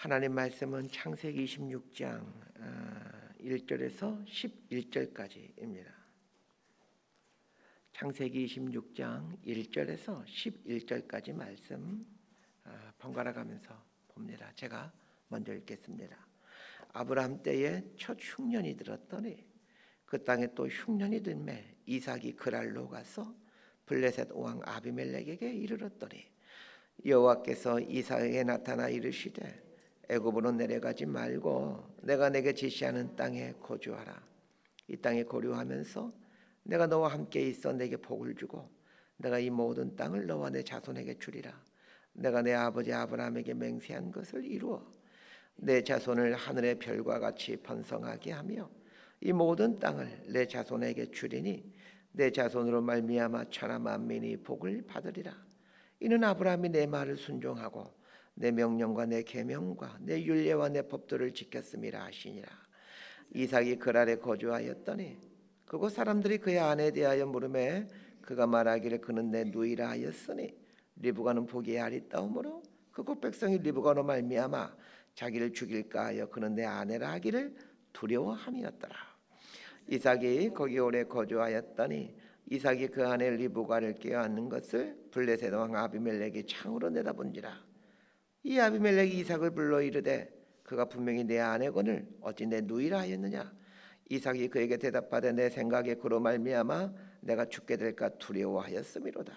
하나님 말씀은 창세기 26장 1절에서 11절까지입니다. 창세기 26장 1절에서 11절까지 말씀 번갈아 가면서 봅니다. 제가 먼저 읽겠습니다. 아브라함 때에 첫 흉년이 들었더니 그 땅에 또 흉년이 들매 이삭이 그랄로 가서 블레셋 왕 아비멜렉에게 이르렀더니 여호와께서 이삭에게 나타나 이르시되 애굽으로 내려가지 말고 내가 내게 지시하는 땅에 거주하라. 이 땅에 거류하면서 내가 너와 함께 있어 내게 복을 주고 내가 이 모든 땅을 너와 내 자손에게 주리라. 내가 내 아버지 아브라함에게 맹세한 것을 이루어 내 자손을 하늘의 별과 같이 번성하게 하며 이 모든 땅을 내 자손에게 주리니 내 자손으로 말미암아 천하 만민이 복을 받으리라. 이는 아브라함이 내 말을 순종하고 내 명령과 내 계명과 내 율례와 내 법도를 지켰음이라 하시니라. 이삭이 그랄에 거주하였더니 그곳 사람들이 그의 아내에 대하여 물으매 그가 말하기를 그는 내 누이라 하였으니 리브가는 보기에 아리따우므로 그곳 백성이 리브가로 말미암아 자기를 죽일까 하여 그는 내 아내라 하기를 두려워함이었더라. 이삭이 거기 오래 거주하였더니 이삭이 그 아내 리브가를 꾀어안는 것을 블레셋 왕 아비멜렉이 창으로 내다본지라. 이 아비멜렉이 이삭을 불러 이르되 그가 분명히 내 아내거늘 어찌 내 누이라 하였느냐. 이삭이 그에게 대답하되 내 생각에 그로 말미암아 내가 죽게 될까 두려워하였음이로다.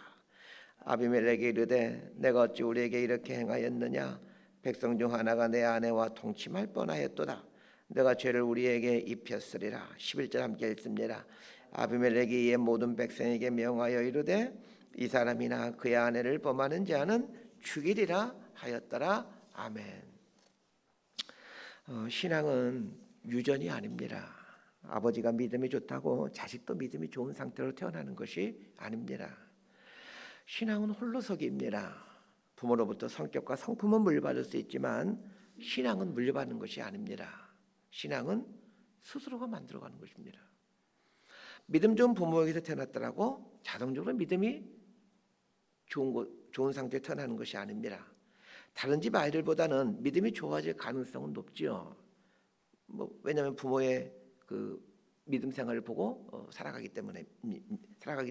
아비멜렉이 이르되 내가 어찌 우리에게 이렇게 행하였느냐. 백성 중 하나가 내 아내와 동침할 뻔하였도다. 내가 죄를 우리에게 입혔으리라. 11절 함께 읽습니다. 아비멜렉이 이에 모든 백성에게 명하여 이르되 이 사람이나 그의 아내를 범하는 자는 죽이리라 하였더라. 아멘. 신앙은 유전이 아닙니다. 아버지가 믿음이 좋다고 자식도 믿음이 좋은 상태로 태어나는 것이 아닙니다. 신앙은 홀로서기입니다. 부모로부터 성격과 성품은 물려받을 수 있지만 신앙은 물려받는 것이 아닙니다. 신앙은 스스로가 만들어가는 것입니다. 믿음 좋은 부모에게서 태어났더라고 자동적으로 믿음이 좋은 상태에 태어나는 것이 아닙니다. 다른 집 아이들보다는 믿음이 좋아질 가능성은 높지요. 왜냐하면 부모의 그 믿음 생활을 보고 살아가기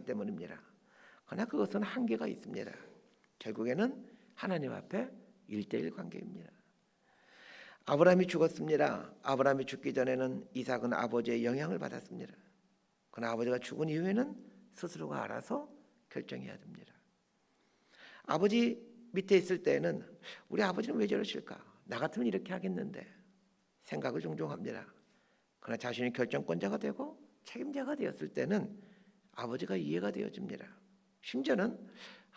때문입니다. 그러나 그것은 한계가 있습니다. 결국에는 하나님 앞에 1:1 관계입니다. 아브라함이 죽었습니다. 아브라함이 죽기 전에는 이삭은 아버지의 영향을 받았습니다. 그러나 아버지가 죽은 이후에는 스스로가 알아서 결정해야 됩니다. 아버지 밑에 있을 때는 우리 아버지는 왜 저러실까? 나 같으면 이렇게 하겠는데 생각을 종종 합니다. 그러나 자신이 결정권자가 되고 책임자가 되었을 때는 아버지가 이해가 되어집니다. 심지어는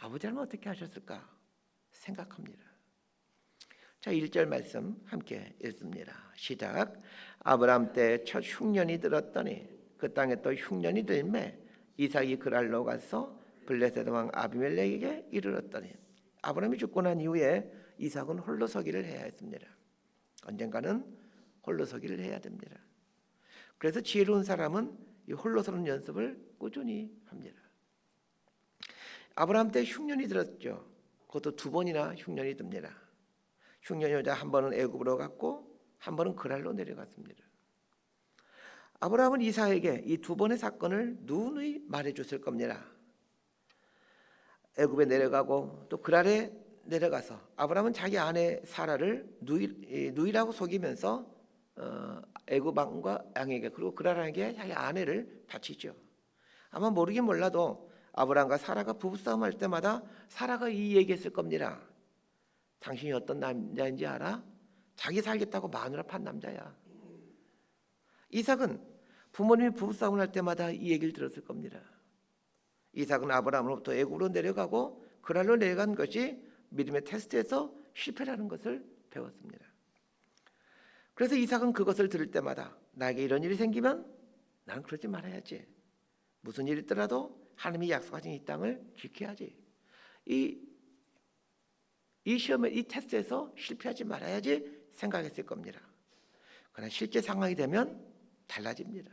아버지라면 어떻게 하셨을까 생각합니다. 자, 1절 말씀 함께 읽습니다. 시작. 아브라함 때 첫 흉년이 들었더니 그 땅에 또 흉년이 들매 이삭이 그랄로 가서 블레셋 왕 아비멜렉에게 이르렀더니 아브라함이 죽고 난 이후에 이삭은 홀로서기를 해야 했습니다. 언젠가는 홀로서기를 해야 됩니다. 그래서 지혜로운 사람은 이 홀로서는 연습을 꾸준히 합니다. 아브라함 때 흉년이 들었죠. 그것도 2번이나 흉년이 듭니다. 흉년이 오자 한 번은 애굽으로 갔고 한 번은 그랄로 내려갔습니다. 아브라함은 이삭에게 이 2번의 사건을 누누이 말해줬을 겁니다. 애굽에 내려가고 또 그랄에 내려가서 아브라함은 자기 아내 사라를 누이라고 속이면서 애굽 왕과 양에게 그리고 그랄 왕에게 자기 아내를 바치죠. 아마 모르긴 몰라도 아브라함과 사라가 부부싸움할 때마다 사라가 이 얘기했을 겁니다. 당신이 어떤 남자인지 알아? 자기 살겠다고 마누라 판 남자야. 이삭은 부모님이 부부싸움을 할 때마다 이 얘기를 들었을 겁니다. 이삭은 아브라함으로부터 애굽으로 내려가고 그랄로 내려간 것이 믿음의 테스트에서 실패라는 것을 배웠습니다. 그래서 이삭은 그것을 들을 때마다 나에게 이런 일이 생기면 나는 그러지 말아야지. 무슨 일이 있더라도 하나님이 약속하신 이 땅을 지켜야지. 이 시험에 이 테스트에서 실패하지 말아야지 생각했을 겁니다. 그러나 실제 상황이 되면 달라집니다.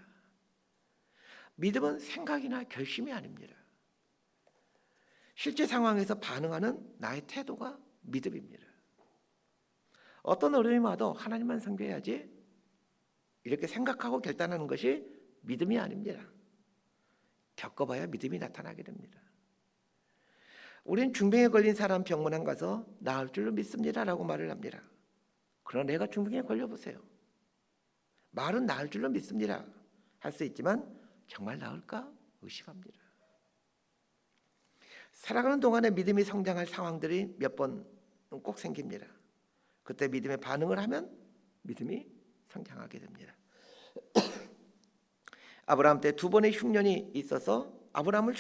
믿음은 생각이나 결심이 아닙니다. 실제 상황에서 반응하는 나의 태도가 믿음입니다. 어떤 어려움이 와도 하나님만 섬겨야지 이렇게 생각하고 결단하는 것이 믿음이 아닙니다. 겪어봐야 믿음이 나타나게 됩니다. 우리는 중병에 걸린 사람 병원에 가서 나을 줄로 믿습니다라고 말을 합니다. 그러나 내가 중병에 걸려보세요. 말은 나을 줄로 믿습니다 할 수 있지만 정말 나을까 의심합니다. 살아가는 동안에 믿음이 성장할 상황들이 몇 번 꼭 생깁니다. 그때 믿음의 반응을 하면 믿음이 성장하게 됩니다. 아브라함 때 두 번의 흉년이 있어서 아브라함을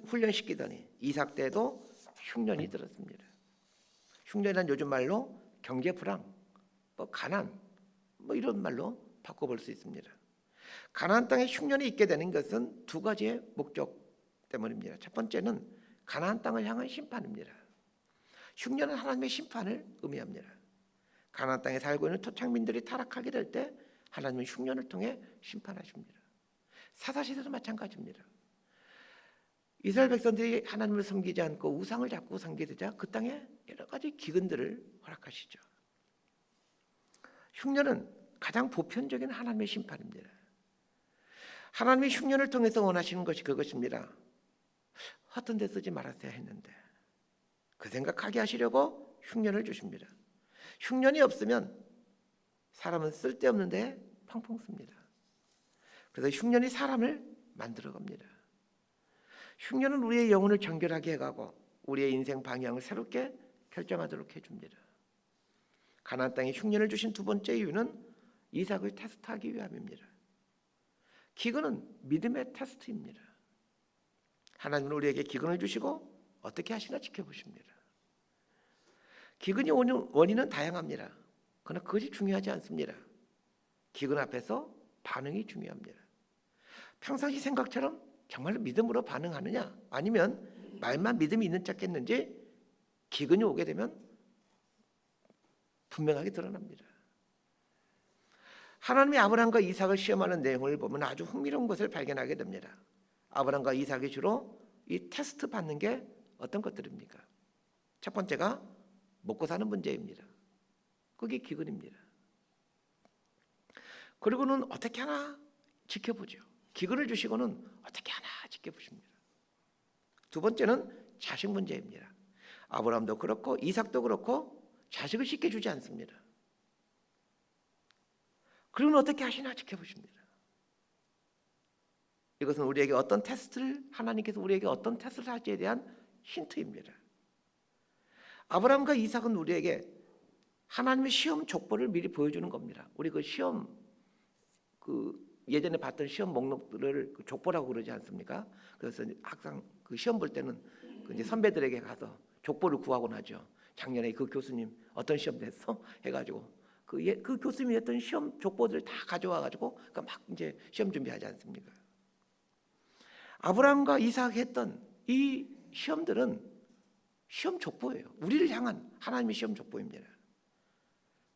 훈련시키더니 이삭 때도 흉년이 들었습니다. 흉년이란 요즘 말로 경제 불황, 가난 이런 말로 바꿔볼 수 있습니다. 가나안 땅에 흉년이 있게 되는 것은 두 가지의 목적 때문입니다. 첫 번째는 가나안 땅을 향한 심판입니다. 흉년은 하나님의 심판을 의미합니다. 가나안 땅에 살고 있는 토착민들이 타락하게 될 때 하나님은 흉년을 통해 심판하십니다. 사사시대도 마찬가지입니다. 이스라엘 백성들이 하나님을 섬기지 않고 우상을 자꾸 섬기자 그 땅에 여러 가지 기근들을 허락하시죠. 흉년은 가장 보편적인 하나님의 심판입니다. 하나님이 흉년을 통해서 원하시는 것이 그것입니다. 허튼 데 쓰지 말았어야 했는데 그 생각하게 하시려고 흉년을 주십니다. 흉년이 없으면 사람은 쓸데없는데 펑펑 씁니다. 그래서 흉년이 사람을 만들어갑니다. 흉년은 우리의 영혼을 정결하게 해가고 우리의 인생 방향을 새롭게 결정하도록 해줍니다. 가나안 땅에 흉년을 주신 두 번째 이유는 이삭을 테스트하기 위함입니다. 기근은 믿음의 테스트입니다. 하나님은 우리에게 기근을 주시고 어떻게 하시나 지켜보십니다. 기근의 원인은 다양합니다. 그러나 그것이 중요하지 않습니다. 기근 앞에서 반응이 중요합니다. 평상시 생각처럼 정말로 믿음으로 반응하느냐 아니면 말만 믿음이 있는 척했는지 기근이 오게 되면 분명하게 드러납니다. 하나님이 아브라함과 이삭을 시험하는 내용을 보면 아주 흥미로운 것을 발견하게 됩니다. 아브라함과 이삭이 주로 이 테스트 받는 게 어떤 것들입니까? 첫 번째가 먹고 사는 문제입니다. 그게 기근입니다. 그리고는 어떻게 하나 지켜보죠. 기근을 주시고는 어떻게 하나 지켜보십니다. 두 번째는 자식 문제입니다. 아브라함도 그렇고 이삭도 그렇고 자식을 쉽게 주지 않습니다. 그리고는 어떻게 하시나 지켜보십니다. 이것은 우리에게 어떤 테스트를 하나님께서 우리에게 어떤 테스트를 할지에 대한 힌트입니다. 아브라함과 이삭은 우리에게 하나님의 시험 족보를 미리 보여주는 겁니다. 우리 그 시험 예전에 봤던 시험 목록들을 족보라고 그러지 않습니까? 그래서 항상 그 시험 볼 때는 이제 선배들에게 가서 족보를 구하곤 하죠. 작년에 그 교수님 어떤 시험 냈어? 해가지고 그 교수님이 했던 시험 족보들을 다 가져와가지고 막 이제 시험 준비하지 않습니까? 아브라함과 이삭이 했던 이 시험들은 시험 족보예요. 우리를 향한 하나님의 시험 족보입니다.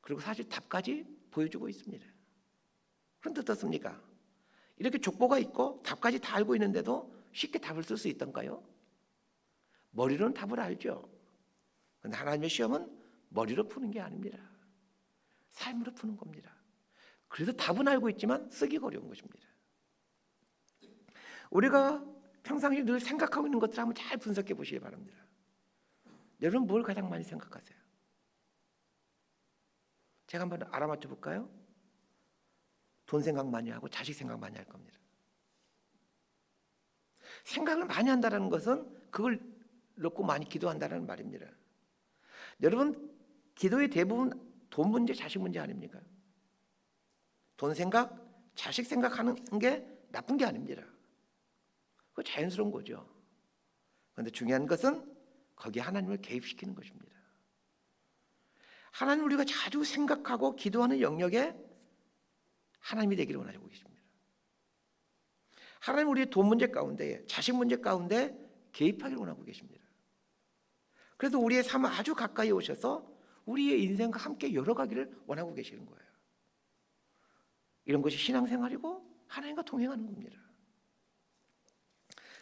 그리고 사실 답까지 보여주고 있습니다. 그런데 어떻습니까? 이렇게 족보가 있고 답까지 다 알고 있는데도 쉽게 답을 쓸 수 있던가요? 머리로는 답을 알죠. 그런데 하나님의 시험은 머리로 푸는 게 아닙니다. 삶으로 푸는 겁니다. 그래서 답은 알고 있지만 쓰기가 어려운 것입니다. 우리가 평상시에 늘 생각하고 있는 것들을 한번 잘 분석해 보시기 바랍니다. 여러분 뭘 가장 많이 생각하세요? 제가 한번 알아맞혀 볼까요? 돈 생각 많이 하고 자식 생각 많이 할 겁니다. 생각을 많이 한다는 것은 그걸 놓고 많이 기도한다는 말입니다. 여러분 기도의 대부분 돈 문제, 자식 문제 아닙니까? 돈 생각, 자식 생각하는 게 나쁜 게 아닙니다. 그거 자연스러운 거죠. 그런데 중요한 것은 거기에 하나님을 개입시키는 것입니다. 하나님 우리가 자주 생각하고 기도하는 영역에 하나님이 되기를 원하고 계십니다. 하나님 우리의 돈 문제 가운데, 자식 문제 가운데 개입하기를 원하고 계십니다. 그래서 우리의 삶 아주 가까이 오셔서 우리의 인생과 함께 열어가기를 원하고 계시는 거예요. 이런 것이 신앙생활이고 하나님과 동행하는 겁니다.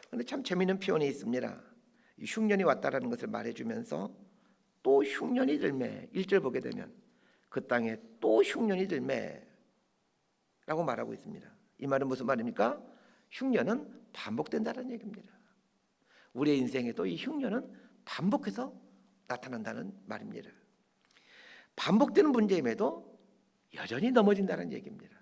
그런데 참 재미있는 표현이 있습니다. 흉년이 왔다라는 것을 말해주면서 또 흉년이 들매 1절 보게 되면 그 땅에 또 흉년이 들매 라고 말하고 있습니다. 이 말은 무슨 말입니까? 흉년은 반복된다는 얘기입니다. 우리의 인생에도 이 흉년은 반복해서 나타난다는 말입니다. 반복되는 문제임에도 여전히 넘어진다는 얘기입니다.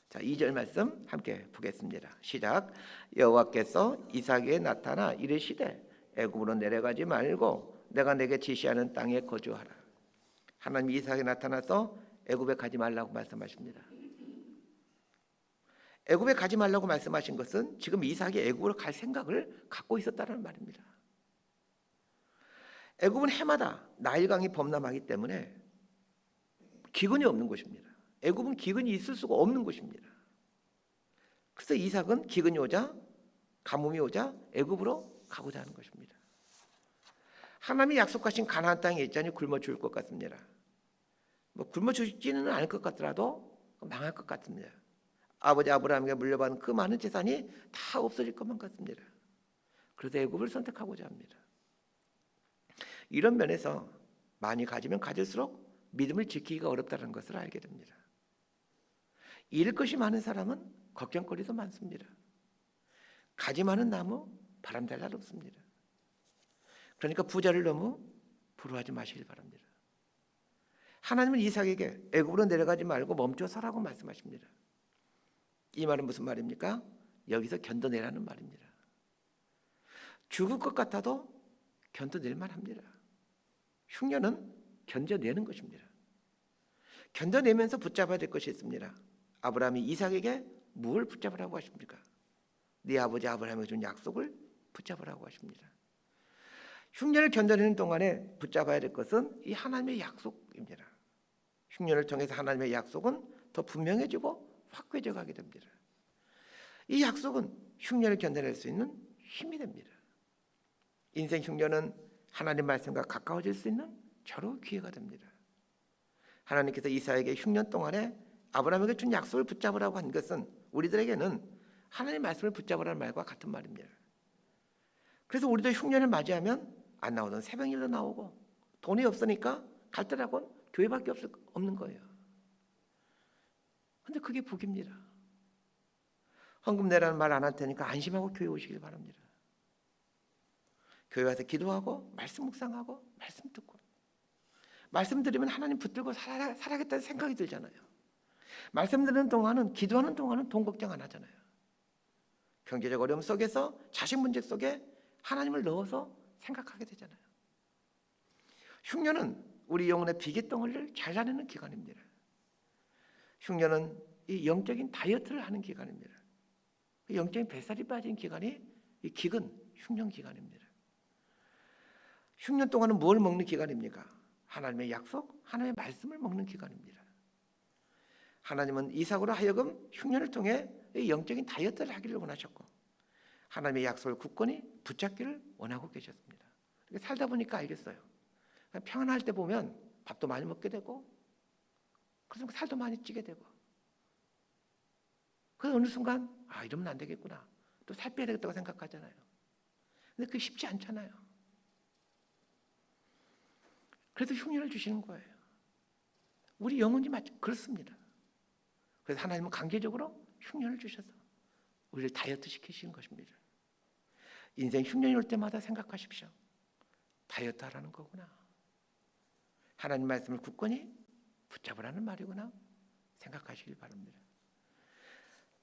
자, 2절 말씀 함께 보겠습니다. 시작. 여호와께서 이삭에게 나타나 이르시되 애굽으로 내려가지 말고 내가 내게 지시하는 땅에 거주하라. 하나님이 이삭에게 나타나서 애굽에 가지 말라고 말씀하십니다. 애굽에 가지 말라고 말씀하신 것은 지금 이삭이 애굽으로 갈 생각을 갖고 있었다는 말입니다. 애굽은 해마다 나일강이 범람하기 때문에 기근이 없는 곳입니다. 애굽은 기근이 있을 수가 없는 곳입니다. 그래서 이삭은 기근이 오자 가뭄이 오자 애굽으로 가고자 하는 것입니다. 하나님이 약속하신 가나안 땅에 있자니 굶어 죽을 것 같습니다. 굶어 죽지는 않을 것 같더라도 망할 것 같습니다. 아버지 아브라함에게 물려받은 그 많은 재산이 다 없어질 것만 같습니다. 그래서 애굽을 선택하고자 합니다. 이런 면에서 많이 가지면 가질수록 믿음을 지키기가 어렵다는 것을 알게 됩니다. 잃을 것이 많은 사람은 걱정거리도 많습니다. 가지 많은 나무 바람잘 날 없습니다. 그러니까 부자를 너무 부러워하지 마시길 바랍니다. 하나님은 이삭에게 애굽으로 내려가지 말고 멈춰 서라고 말씀하십니다. 이 말은 무슨 말입니까? 여기서 견뎌내라는 말입니다. 죽을 것 같아도 견뎌낼 만합니다. 흉년은 견뎌내는 것입니다. 견뎌내면서 붙잡아야 될 것이 있습니다. 아브라함이 이삭에게 뭘 붙잡으라고 하십니까? 네 아버지 아브라함에게 준 약속을 붙잡으라고 하십니다. 흉년을 견뎌내는 동안에 붙잡아야 될 것은 이 하나님의 약속입니다. 흉년을 통해서 하나님의 약속은 더 분명해지고 확고해져 가게 됩니다. 이 약속은 흉년을 견뎌낼 수 있는 힘이 됩니다. 인생 흉년은 하나님 말씀과 가까워질 수 있는 저로 기회가 됩니다. 하나님께서 이삭에게 흉년 동안에 아브라함에게 준 약속을 붙잡으라고 한 것은 우리들에게는 하나님 말씀을 붙잡으라는 말과 같은 말입니다. 그래서 우리도 흉년을 맞이하면 안 나오던 새벽일도 나오고 돈이 없으니까 갈 때라고는 교회밖에 없는 거예요. 근데 그게 복입니다. 헌금 내라는 말 안 할 테니까 안심하고 교회 오시길 바랍니다. 교회 와서 기도하고 말씀 묵상하고 말씀 듣고 말씀 들으면 하나님 붙들고 살아야겠다는 생각이 들잖아요. 말씀 듣는 동안은 기도하는 동안은 돈 걱정 안 하잖아요. 경제적 어려움 속에서 자식 문제 속에 하나님을 넣어서 생각하게 되잖아요. 흉년은 우리 영혼의 비계덩어리를 잘라내는 기간입니다. 흉년은 이 영적인 다이어트를 하는 기간입니다. 영적인 뱃살이 빠진 기간이 이 기근, 흉년 기간입니다. 흉년 동안은 뭘 먹는 기간입니까? 하나님의 약속, 하나님의 말씀을 먹는 기간입니다. 하나님은 이삭으로 하여금 흉년을 통해 영적인 다이어트를 하기를 원하셨고 하나님의 약속을 굳건히 붙잡기를 원하고 계셨습니다. 살다 보니까 알겠어요. 평안할 때 보면 밥도 많이 먹게 되고 그래서 살도 많이 찌게 되고 그래서 어느 순간 이러면 안 되겠구나. 또 살 빼야 되겠다고 생각하잖아요. 근데 그게 쉽지 않잖아요. 그래도 흉년을 주시는 거예요. 우리 영혼이 그렇습니다. 그래서 하나님은 강제적으로 흉년을 주셔서 우리를 다이어트 시키시는 것입니다. 인생 흉년이 올 때마다 생각하십시오. 다이어트 하라는 거구나. 하나님 말씀을 굳건히 붙잡으라는 말이구나 생각하시길 바랍니다.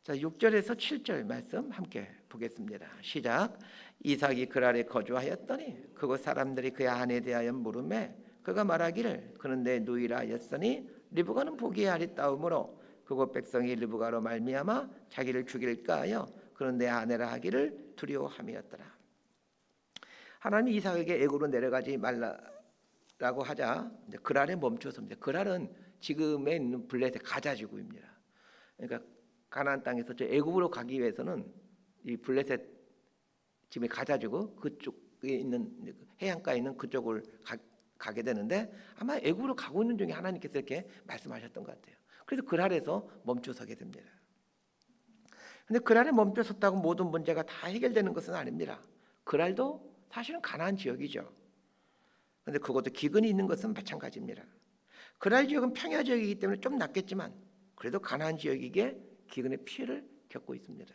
자, 6절에서 7절 말씀 함께 보겠습니다. 시작. 이삭이 그랄에 거주하였더니 그곳 사람들이 그의 아내에 대하여 물으매 그가 말하기를 그는 내 누이라 하였으니 리브가는 보기에 아리따움으로 그곳 백성이 리브가로 말미암아 자기를 죽일까 하여 그는 내 아내라 하기를 두려워함이었더라. 하나님이 이삭에게 애굽으로 내려가지 말라고 하자 그랄에 멈춰섭니다. 그랄은 지금에 있는 블레셋 가자지구입니다. 그러니까 가나안 땅에서 저 애굽으로 가기 위해서는 이 블레셋 지금 가자지구 그쪽에 있는 해안가에 있는 그쪽을 가게 되는데 아마 애굽으로 가고 있는 중에 하나님께서 이렇게 말씀하셨던 것 같아요. 그래서 그랄에서 멈춰서게 됩니다. 그런데 그랄에 멈춰섰다고 모든 문제가 다 해결되는 것은 아닙니다. 그랄도 사실은 가나안 지역이죠. 그런데 그것도 기근이 있는 것은 마찬가지입니다. 그랄 지역은 평야 지역이기 때문에 좀 낫겠지만 그래도 가나안 지역이기에 기근의 피해를 겪고 있습니다.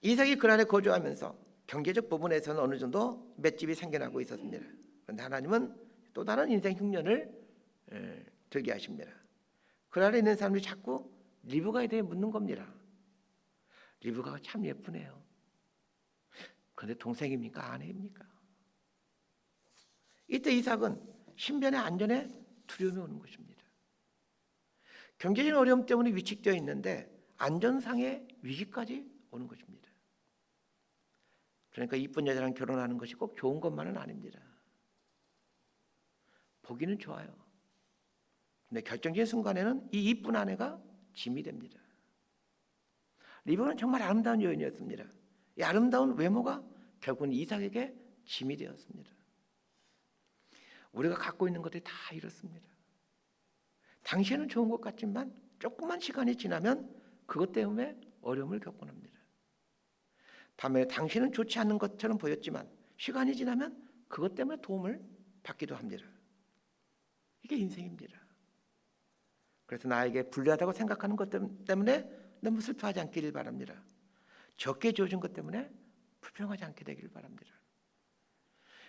이삭이 그랄에 거주하면서 경제적 부분에서는 어느 정도 맷집이 생겨나고 있었습니다. 그런데 하나님은 또 다른 인생 흉년을 들게 하십니다. 그랄에 있는 사람들이 자꾸 리브가에 대해 묻는 겁니다. 리브가가 참 예쁘네요. 그런데 동생입니까? 아내입니까? 이때 이삭은 신변의 안전에 두려움이 오는 것입니다. 경제적인 어려움 때문에 위축되어 있는데 안전상의 위기까지 오는 것입니다. 그러니까 이쁜 여자랑 결혼하는 것이 꼭 좋은 것만은 아닙니다. 보기는 좋아요. 근데 결정적인 순간에는 이 이쁜 아내가 짐이 됩니다. 리브가는 정말 아름다운 여인이었습니다. 이 아름다운 외모가 결국은 이삭에게 짐이 되었습니다. 우리가 갖고 있는 것들이 다 이렇습니다. 당시에는 좋은 것 같지만 조금만 시간이 지나면 그것 때문에 어려움을 겪곤 합니다. 반면에 당시에는 좋지 않은 것처럼 보였지만 시간이 지나면 그것 때문에 도움을 받기도 합니다. 이게 인생입니다. 그래서 나에게 불리하다고 생각하는 것 때문에 너무 슬퍼하지 않기를 바랍니다. 적게 주어진 것 때문에 불평하지 않게 되기를 바랍니다.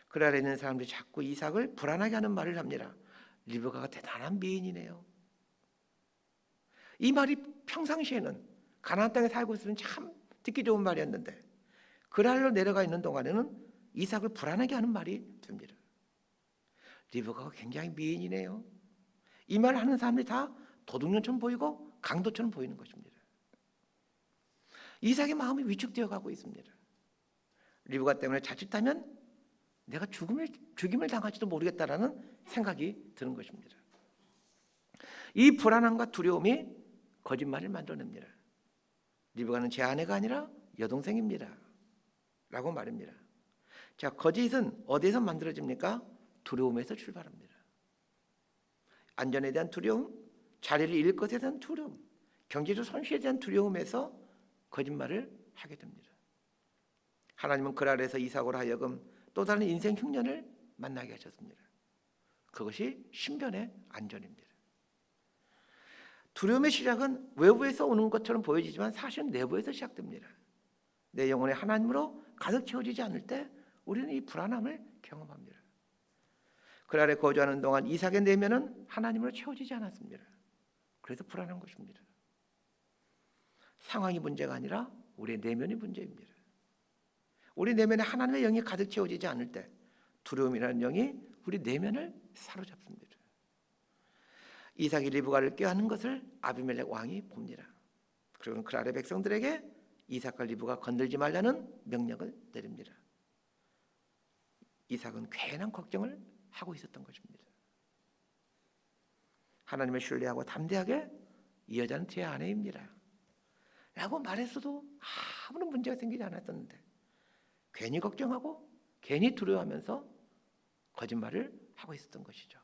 그 아래 있는 사람들이 자꾸 이삭을 불안하게 하는 말을 합니다. 리브가가 대단한 미인이네요. 이 말이 평상시에는 가나안 땅에 살고 있으면 참 듣기 좋은 말이었는데 그랄로 내려가 있는 동안에는 이삭을 불안하게 하는 말이 됩니다. 리브가가 굉장히 미인이네요. 이 말을 하는 사람들이 다 도둑년처럼 보이고 강도처럼 보이는 것입니다. 이삭의 마음이 위축되어 가고 있습니다. 리브가 때문에 자칫하면 내가 죽임을 당할지도 모르겠다라는 생각이 드는 것입니다. 이 불안함과 두려움이 거짓말을 만들어냅니다. 리브가는 제 아내가 아니라 여동생입니다 라고 말합니다. 자, 거짓은 어디에서 만들어집니까? 두려움에서 출발합니다. 안전에 대한 두려움, 자리를 잃을 것에 대한 두려움, 경제적 손실에 대한 두려움에서 거짓말을 하게 됩니다. 하나님은 그랄에서 이삭으로 하여금 또 다른 인생 흉년을 만나게 하셨습니다. 그것이 신변의 안전입니다. 두려움의 시작은 외부에서 오는 것처럼 보여지지만 사실은 내부에서 시작됩니다. 내 영혼이 하나님으로 가득 채워지지 않을 때 우리는 이 불안함을 경험합니다. 그랄에 거주하는 동안 이삭의 내면은 하나님으로 채워지지 않았습니다. 그래서 불안한 것입니다. 상황이 문제가 아니라 우리의 내면이 문제입니다. 우리 내면에 하나님의 영이 가득 채워지지 않을 때 두려움이라는 영이 우리 내면을 사로잡습니다. 이삭이 리브가를 꾀하는 것을 아비멜렉 왕이 봅니다. 그리고 그랄의 백성들에게 이삭과 리브가 건들지 말라는 명령을 내립니다. 이삭은 괜한 걱정을 하고 있었던 것입니다. 하나님을 신뢰하고 담대하게 이 여자는 제 아내입니다 라고 말했어도 아무런 문제가 생기지 않았었는데 괜히 걱정하고 괜히 두려워하면서 거짓말을 하고 있었던 것이죠.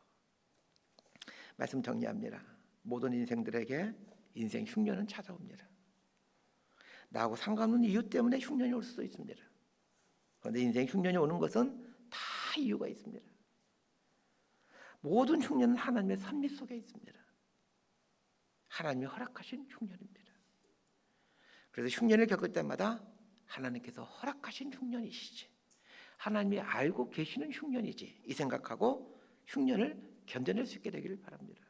말씀 정리합니다. 모든 인생들에게 인생 흉년은 찾아옵니다. 나하고 상관없는 이유 때문에 흉년이 올 수도 있습니다. 그런데 인생 흉년이 오는 것은 다 이유가 있습니다. 모든 흉년은 하나님의 섭리 속에 있습니다. 하나님이 허락하신 흉년입니다. 그래서 흉년을 겪을 때마다 하나님께서 허락하신 흉년이시지, 하나님이 알고 계시는 흉년이지 이 생각하고 흉년을 견뎌낼 수 있게 되기를 바랍니다.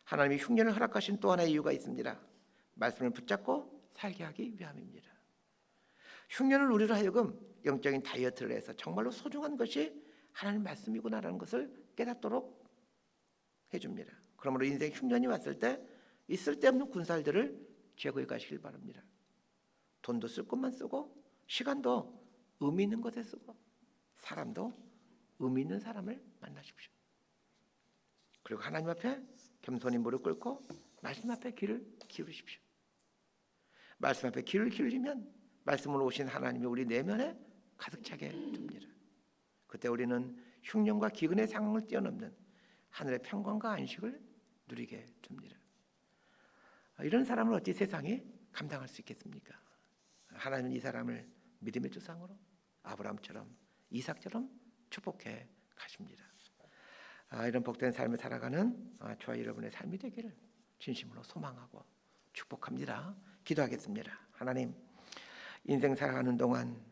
하나님이 흉년을 허락하신 또 하나의 이유가 있습니다. 말씀을 붙잡고 살게 하기 위함입니다. 흉년을 우리로 하여금 영적인 다이어트를 해서 정말로 소중한 것이 하나님 말씀이구나라는 것을 깨닫도록 해줍니다. 그러므로 인생 흉년이 왔을 때 이 쓸데없는 군살들을 제거해 가시길 바랍니다. 돈도 쓸 것만 쓰고 시간도 의미 있는 것에 쓰고 사람도 의미 있는 사람을 만나십시오. 그리고 하나님 앞에 겸손히 무릎 꿇고 말씀 앞에 귀를 기울이십시오. 말씀 앞에 귀를 기울이면 말씀으로 오신 하나님이 우리 내면에 가득 차게 됩니다. 그때 우리는 흉년과 기근의 상황을 뛰어넘는 하늘의 평강과 안식을 누리게 됩니다. 이런 사람을 어찌 세상이 감당할 수 있겠습니까? 하나님은 이 사람을 믿음의 조상으로 아브라함처럼 이삭처럼 축복해 가십니다. 이런 복된 삶을 살아가는 저와 여러분의 삶이 되기를 진심으로 소망하고 축복합니다. 기도하겠습니다. 하나님, 인생 살아가는 동안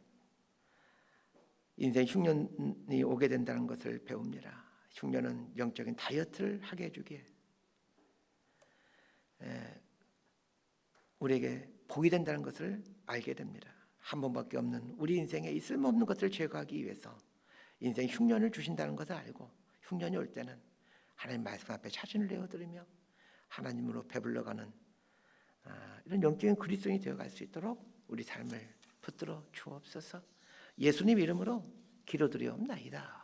인생 흉년이 오게 된다는 것을 배웁니다. 흉년은 영적인 다이어트를 하게 해주기에 우리에게 복이 된다는 것을 알게 됩니다. 한 번밖에 없는 우리 인생에 이 쓸모없는 것을 제거하기 위해서 인생 흉년을 주신다는 것을 알고 흉년이 올 때는 하나님 말씀 앞에 자신을 내어드리며 하나님으로 배불러가는 이런 영적인 그리스도인이 되어갈 수 있도록 우리 삶을 붙들어 주옵소서. 예수님 이름으로 기도드리옵나이다.